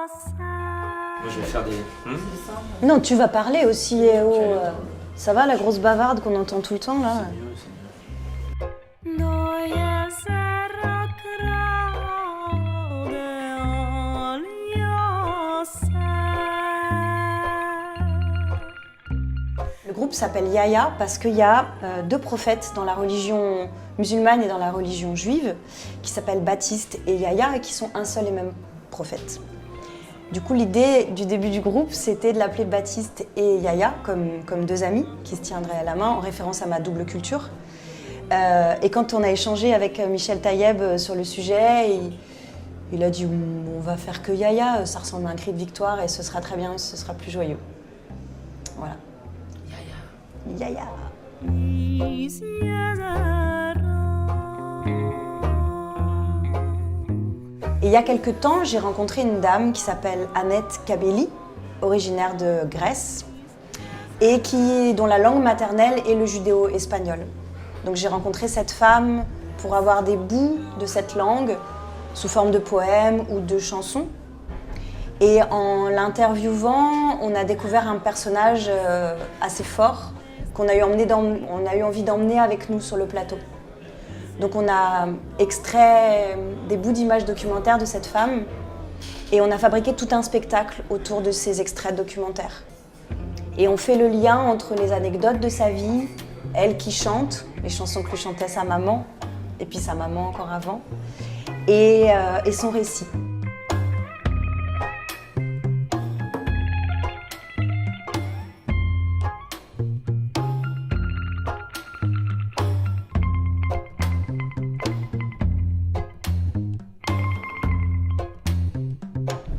Moi, je vais faire des... Non, tu vas parler aussi, ça va la grosse bavarde qu'on entend tout le temps là? C'est mieux, c'est mieux. Le groupe s'appelle Yahya parce qu'il y a deux prophètes dans la religion musulmane et dans la religion juive qui s'appellent Baptiste et Yahya et qui sont un seul et même prophète. Du coup, l'idée du début du groupe, c'était de l'appeler Baptiste et Yahya comme deux amis qui se tiendraient la main en référence à ma double culture. Et quand on a échangé avec Michel Taïeb sur le sujet, il a dit on va faire que Yahya, ça ressemble à un cri de victoire et ce sera très bien, ce sera plus joyeux. Voilà. Yahya. Et il y a quelque temps, j'ai rencontré une dame qui s'appelle Annette Kabeli, originaire de Grèce, et dont la langue maternelle est le judéo-espagnol. Donc j'ai rencontré cette femme pour avoir des bouts de cette langue sous forme de poèmes ou de chansons. Et en l'interviewant, on a découvert un personnage assez fort qu'on a eu envie d'emmener avec nous sur le plateau. Donc on a extrait des bouts d'images documentaires de cette femme et on a fabriqué tout un spectacle autour de ces extraits documentaires. Et on fait le lien entre les anecdotes de sa vie, elle qui chante, les chansons que lui chantait sa maman, et puis sa maman encore avant, et son récit.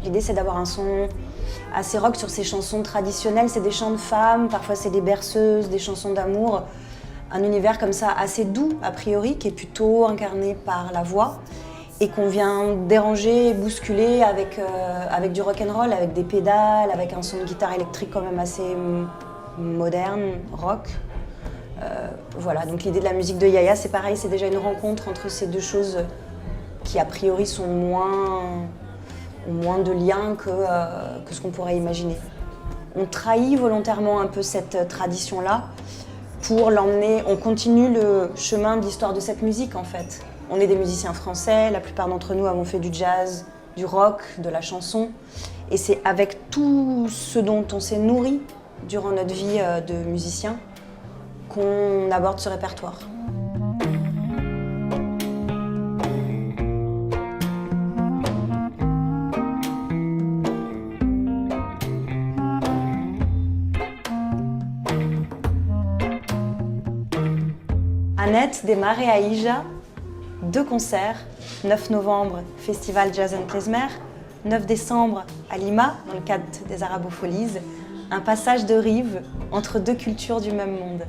L'idée, c'est d'avoir un son assez rock sur ces chansons traditionnelles. C'est des chants de femmes, parfois c'est des berceuses, des chansons d'amour. Un univers comme ça assez doux, a priori, qui est plutôt incarné par la voix et qu'on vient déranger, bousculer avec du rock'n'roll, avec des pédales, avec un son de guitare électrique quand même assez moderne, rock. Voilà, donc l'idée de la musique de Yahya, c'est pareil, c'est déjà une rencontre entre ces deux choses qui, a priori, sont moins de liens que ce qu'on pourrait imaginer. On trahit volontairement un peu cette tradition-là pour l'emmener, on continue le chemin de l'histoire de cette musique en fait. On est des musiciens français, la plupart d'entre nous avons fait du jazz, du rock, de la chanson. Et c'est avec tout ce dont on s'est nourri durant notre vie de musicien qu'on aborde ce répertoire. Annette démarre à Ija, 2 concerts, 9 novembre, Festival Jazz and Klezmer, 9 décembre à Lima, dans le cadre des Arabofolies, un passage de rive entre deux cultures du même monde.